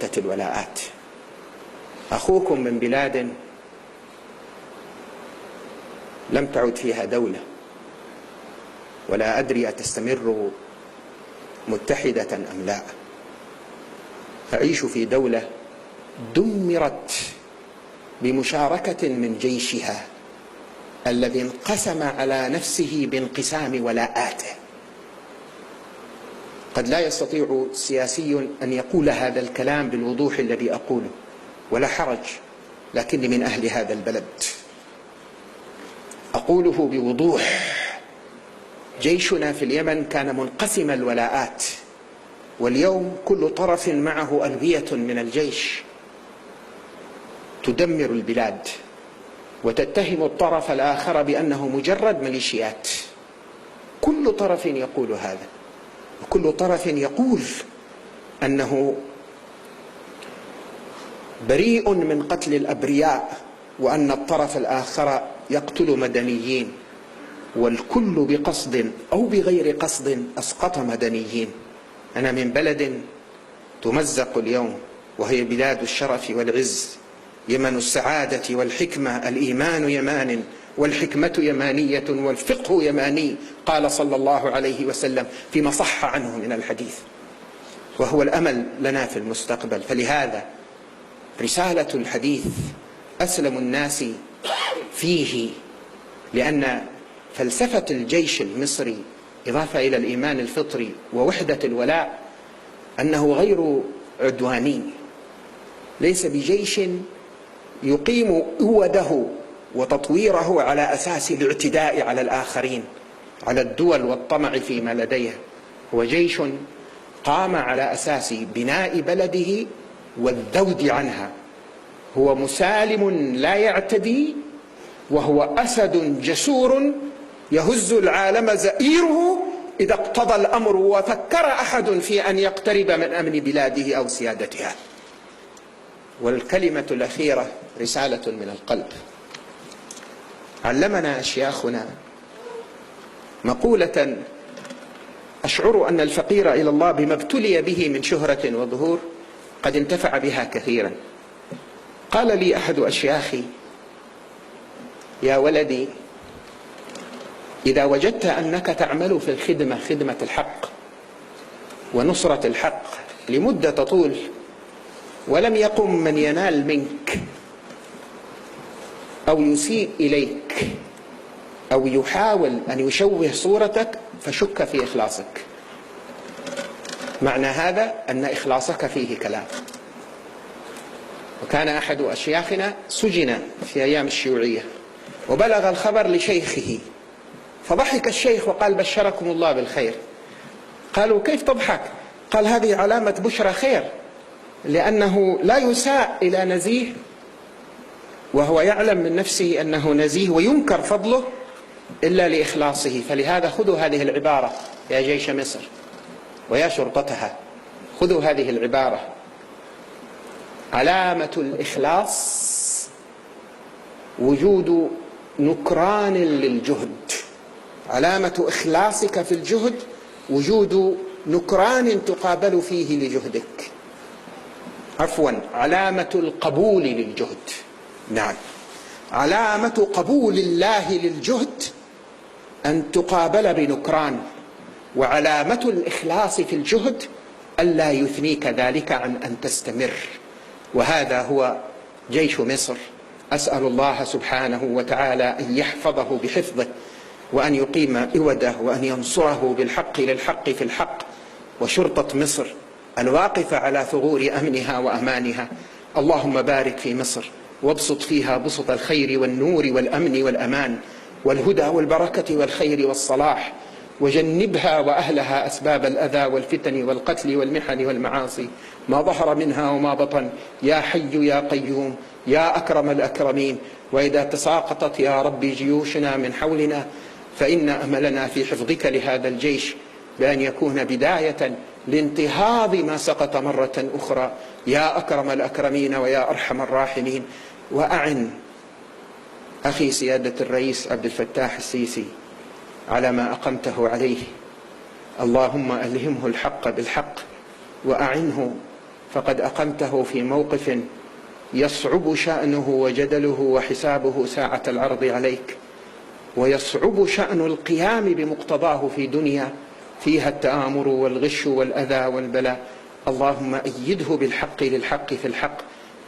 شتت الولاءات. أخوكم من بلاد لم تعد فيها دولة، ولا أدري أتستمر متحدة أم لا. أعيش في دولة دمرت بمشاركة من جيشها الذي انقسم على نفسه بانقسام ولاءاته. قد لا يستطيع سياسي أن يقول هذا الكلام بالوضوح الذي أقوله، ولا حرج، لكني من أهل هذا البلد أقوله بوضوح. جيشنا في اليمن كان منقسم الولاءات، واليوم كل طرف معه ألوية من الجيش تدمر البلاد وتتهم الطرف الآخر بأنه مجرد ميليشيات. كل طرف يقول هذا، وكل طرف يقول أنه بريء من قتل الأبرياء، وأن الطرف الآخر يقتل مدنيين، والكل بقصد أو بغير قصد أسقط مدنيين. أنا من بلد تمزق اليوم، وهي بلاد الشرف والعز، يمن السعادة والحكمة، الإيمان يمان والحكمة يمانية والفقه يماني، قال صلى الله عليه وسلم فيما صح عنه من الحديث، وهو الأمل لنا في المستقبل. فلهذا رسالة الحديث أسلم الناس فيه، لأن فلسفة الجيش المصري إضافة إلى الإيمان الفطري ووحدة الولاء أنه غير عدواني، ليس بجيش يقيم قوته وتطويره على أساس الاعتداء على الآخرين، على الدول والطمع فيما لديها. هو جيش قام على أساس بناء بلده والذود عنها. هو مسالم لا يعتدي، وهو أسد جسور يهز العالم زئيره إذا اقتضى الأمر وفكر أحد في أن يقترب من أمن بلاده أو سيادتها. والكلمة الأخيرة رسالة من القلب. علمنا أشياخنا مقولة أشعر أن الفقير إلى الله بما ابتلي به من شهرة وظهور قد انتفع بها كثيرا. قال لي أحد أشياخي: يا ولدي، إذا وجدت أنك تعمل في الخدمة، خدمة الحق ونصرة الحق، لمدة طول، ولم يقم من ينال منك أو يسيء إليك أو يحاول أن يشوه صورتك، فشك في إخلاصك. معنى هذا أن إخلاصك فيه كلام. وكان أحد أشياخنا سجن في أيام الشيوعية، وبلغ الخبر لشيخه، فضحك الشيخ وقال: بشركم الله بالخير. قالوا: كيف تضحك؟ قال: هذه علامة بشرى خير، لأنه لا يساء إلى نزيه وهو يعلم من نفسه أنه نزيه، وينكر فضله إلا لإخلاصه. فلهذا خذوا هذه العبارة يا جيش مصر ويا شرطتها، خذوا هذه العبارة: علامة الإخلاص وجود نكران للجهد. علامة إخلاصك في الجهد وجود نكران تقابل فيه لجهدك. عفوا، علامة القبول للجهد. نعم، علامة قبول الله للجهد أن تقابل بنكران، وعلامة الإخلاص في الجهد ألا يثنيك ذلك عن أن تستمر. وهذا هو جيش مصر. أسأل الله سبحانه وتعالى أن يحفظه بحفظه، وأن يقيم إوده، وأن ينصره بالحق للحق في الحق. وشرطة مصر الواقفة على ثغور أمنها وأمانها، اللهم بارك في مصر، وابسط فيها بسط الخير والنور والأمن والأمان والهدى والبركة والخير والصلاح، وجنبها وأهلها أسباب الأذى والفتن والقتل والمحن والمعاصي ما ظهر منها وما بطن، يا حي يا قيوم يا أكرم الأكرمين. وإذا تساقطت يا رب جيوشنا من حولنا، فإن أملنا في حفظك لهذا الجيش بأن يكون بداية لانتهاض ما سقط مرة أخرى، يا أكرم الأكرمين ويا أرحم الراحمين. وأعن أخي سيادة الرئيس عبد الفتاح السيسي على ما أقمته عليه، اللهم ألهمه الحق بالحق، وأعنه فقد أقمته في موقف يصعب شأنه وجدله وحسابه ساعة العرض عليك، ويصعب شأن القيام بمقتضاه في دنيا فيها التآمر والغش والأذى والبلاء. اللهم أيده بالحق للحق في الحق،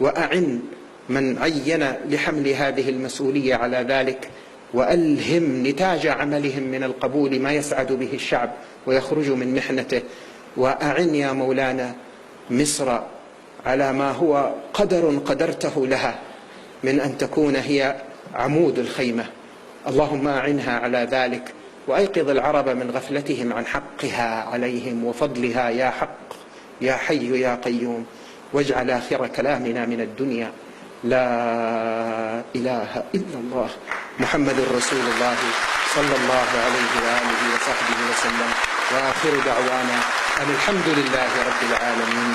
وأعن من عين لحمل هذه المسؤولية على ذلك، وألهم نتاج عملهم من القبول ما يسعد به الشعب ويخرج من محنته. وأعن يا مولانا مصر على ما هو قدر قدرته لها من أن تكون هي عمود الخيمة. اللهم أعنها على ذلك، وأيقظ العرب من غفلتهم عن حقها عليهم وفضلها يا حق يا حي يا قيوم. واجعل آخر كلامنا من الدنيا لا إله إلا الله محمد رسول الله صلى الله عليه وآله وصحبه وسلم. وآخر دعوانا أن الحمد لله رب العالمين.